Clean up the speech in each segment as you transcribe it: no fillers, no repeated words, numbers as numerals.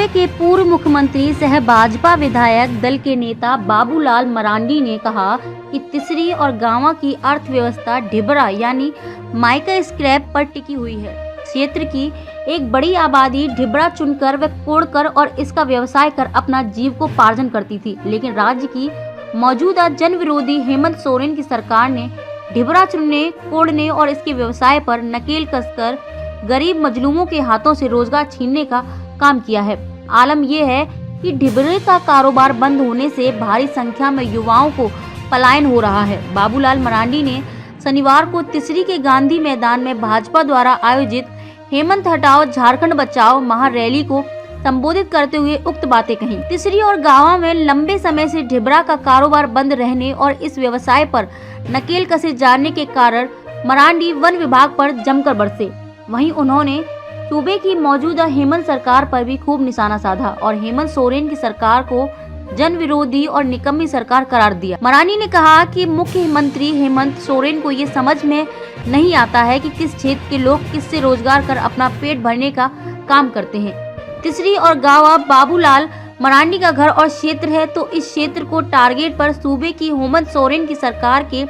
सूबे के पूर्व मुख्यमंत्री सह भाजपा विधायक दल के नेता बाबूलाल मरांडी ने कहा कि तिसरी और गांवा की अर्थव्यवस्था ढिबरा यानी माइका स्क्रैप पर टिकी हुई है। क्षेत्र की एक बड़ी आबादी ढिबरा चुनकर व कोड़कर और इसका व्यवसाय कर अपना जीविकोपार्जन करती थी, लेकिन राज्य की मौजूदा जन विरोधी हेमंत सोरेन की सरकार ने ढिबरा चुनने, कोड़ने और इसके व्यवसाय पर नकेल कसकर गरीब मजलूमों के हाथों से रोजगार छीनने का काम किया है। आलम यह है कि ढिबरे का कारोबार बंद होने से भारी संख्या में युवाओं को पलायन हो रहा है। बाबूलाल मरांडी ने शनिवार को तिसरी के गांधी मैदान में भाजपा द्वारा आयोजित हेमंत हटाओ झारखंड बचाओ महारैली को संबोधित करते हुए उक्त बातें कही। तिसरी और गांवा में लंबे समय से ढिबरा का कारोबार बंद रहने और इस व्यवसाय पर नकेल कसे जाने के कारण मरांडी वन विभाग पर जमकर बरसे। वहीं उन्होंने सूबे की मौजूदा हेमंत सरकार पर भी खूब निशाना साधा और हेमंत सोरेन की सरकार को जन विरोधी और निकम्मी सरकार करार दिया। मरांडी ने कहा कि मुख्यमंत्री हेमंत सोरेन को ये समझ में नहीं आता है कि किस क्षेत्र के लोग किससे रोजगार कर अपना पेट भरने का काम करते हैं। तिसरी और गांवा बाबूलाल मरांडी का घर और क्षेत्र है, तो इस क्षेत्र को टारगेट पर सूबे की हेमंत सोरेन की सरकार के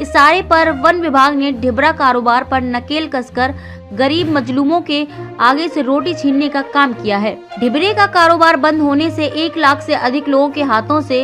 इशारे पर वन विभाग ने ढिबरा कारोबार पर नकेल कसकर गरीब मजलूमों के आगे से रोटी छीनने का काम किया है। ढिबरे का कारोबार बंद होने से 1 लाख से अधिक लोगों के हाथों से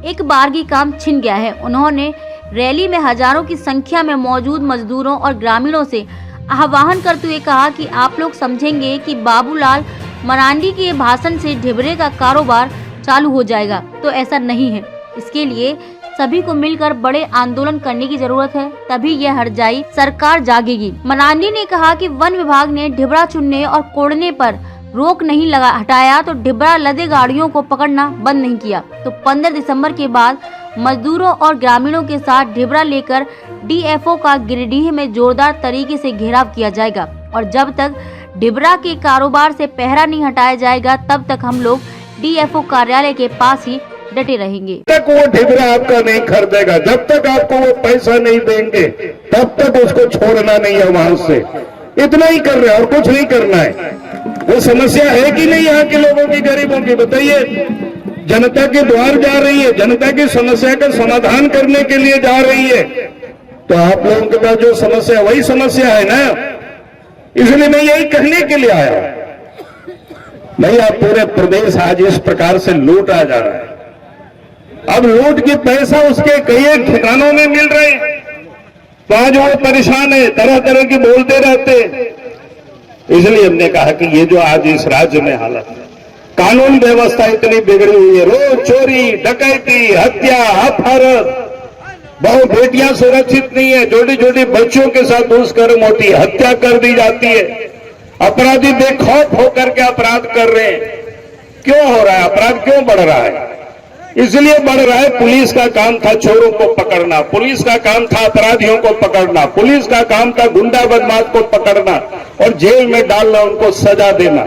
एक बारगी काम छिन गया है। उन्होंने रैली में हजारों की संख्या में मौजूद मजदूरों और ग्रामीणों से आह्वान करते हुए कहा कि आप लोग समझेंगे कि बाबूलाल मरांडी के भाषण से ढिबरे का कारोबार चालू हो जाएगा, तो ऐसा नहीं है। इसके लिए सभी को मिलकर बड़े आंदोलन करने की जरूरत है, तभी यह हट जाई सरकार जागेगी। मरांडी ने कहा कि वन विभाग ने ढिबरा चुनने और कोड़ने पर रोक नहीं हटाया तो ढिबरा लदे गाड़ियों को पकड़ना बंद नहीं किया, तो 15 दिसंबर के बाद मजदूरों और ग्रामीणों के साथ ढिबरा लेकर डीएफओ का गिरिडीह में जोरदार तरीके से घेराव किया जाएगा और जब तक ढिबरा के कारोबार से पहरा नहीं हटाया जाएगा तब तक हम लोग डीएफओ कार्यालय के पास ही डटे रहेंगे। जब तक वो ढिबरा आपका नहीं खरीदेगा, जब तक आपको वो पैसा नहीं देंगे, तब तक उसको छोड़ना नहीं है वहां से। इतना ही कर रहे हैं और कुछ नहीं करना है। वो समस्या है कि नहीं यहाँ के लोगों की, गरीबों की, बताइए। जनता के द्वार जा रही है, जनता की समस्या का समाधान करने के लिए जा रही है, तो आप लोगों के पास जो समस्या वही समस्या है ना। इसलिए मैं यही कहने के लिए आया। भैया पूरे प्रदेश आज इस प्रकार से लूटा जा रहा है। अब लूट के पैसा उसके कई ठिकानों में मिल रहे हैं, तो आज वो परेशान है, तरह तरह की बोलते रहते। इसलिए हमने कहा कि ये जो आज इस राज्य में हालत है, कानून व्यवस्था इतनी बिगड़ी हुई है, रोज चोरी, डकैती, हत्या, अपहरण, बहु बेटियां सुरक्षित नहीं है, छोटी छोटी बच्चियों के साथ दुष्कर्म होती है, हत्या कर दी जाती है, अपराधी बेखौफ होकर के अपराध कर रहे हैं। क्यों हो रहा है अपराध, क्यों बढ़ रहा है? इसलिए बढ़ रहा है, पुलिस का काम था चोरों को पकड़ना, पुलिस का काम था अपराधियों को पकड़ना, पुलिस का काम था गुंडा बदमाश को पकड़ना और जेल में डालना, उनको सजा देना।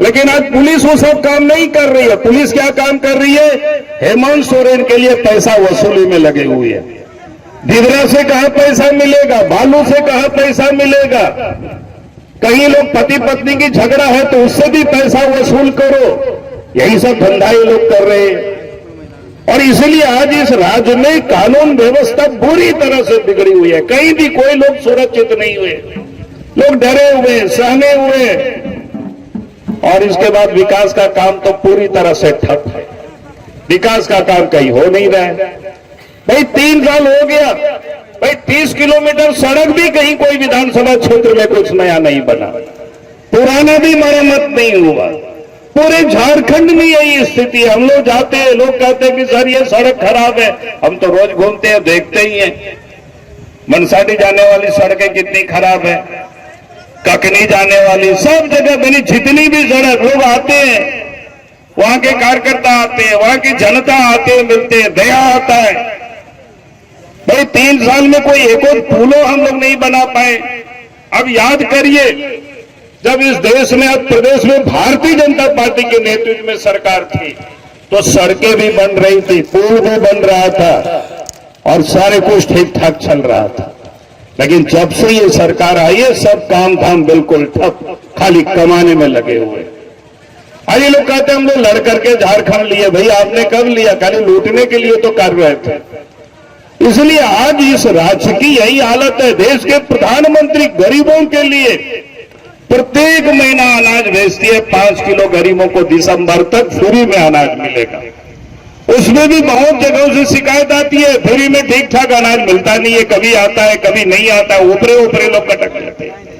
लेकिन आज पुलिस वो सब काम नहीं कर रही है। पुलिस क्या काम कर रही है? हेमंत सोरेन के लिए पैसा वसूली में लगे हुई है। ढिबरा से कहां पैसा मिलेगा, बालू से कहां पैसा मिलेगा। कहीं लोग पति पत्नी की झगड़ा है तो उससे भी पैसा वसूल करो, यही सब धंधा ये लोग कर रहे हैं। और इसलिए आज इस राज्य में कानून व्यवस्था बुरी तरह से बिगड़ी हुई है। कहीं भी कोई लोग सुरक्षित नहीं हुए, लोग डरे हुए, सहमे हुए। और इसके बाद विकास का काम तो पूरी तरह से ठप है। विकास का काम कहीं हो नहीं रहा है। भाई 3 साल हो गया, भाई 30 किलोमीटर सड़क भी कहीं कोई विधानसभा क्षेत्र में कुछ नया नहीं बना, पुराना भी मरम्मत नहीं हुआ। पूरे झारखंड में यही स्थिति है। हम लोग जाते हैं, लोग कहते हैं कि सर ये सड़क खराब है। हम तो रोज घूमते हैं, देखते ही हैं। मनसाडी जाने वाली सड़कें कितनी खराब है, ककनी जाने वाली, सब जगह बनी जितनी भी सड़क, लोग आते हैं, वहां के कार्यकर्ता आते हैं, वहां की जनता आते हैं, मिलते हैं, दया आता है। भाई 3 साल में कोई एक और पुलों हम लोग नहीं बना पाए। अब याद करिए, जब इस देश में, अब प्रदेश में भारतीय जनता पार्टी के नेतृत्व में सरकार थी, तो सड़कें भी बन रही थी, पुल भी बन रहा था और सारे कुछ ठीक ठाक चल रहा था। लेकिन जब से ये सरकार आई है, सब काम धाम बिल्कुल ठप, खाली कमाने में लगे हुए। आज ये लोग कहते हैं हम लोग लड़ करके झारखंड लिए। भाई आपने कब लिया? खाली लूटने के लिए तो कर रहे थे। इसलिए आज इस राज्य की यही हालत है। देश के प्रधानमंत्री गरीबों के लिए प्रत्येक महीना अनाज भेजती है। 5 किलो गरीबों को दिसंबर तक फ्री में अनाज मिलेगा। उसमें भी बहुत जगहों से शिकायत आती है, फ्री में ठीक ठाक अनाज मिलता नहीं है, कभी आता है कभी नहीं आता है, ऊपरे ऊपरे लोग कटक लेते हैं।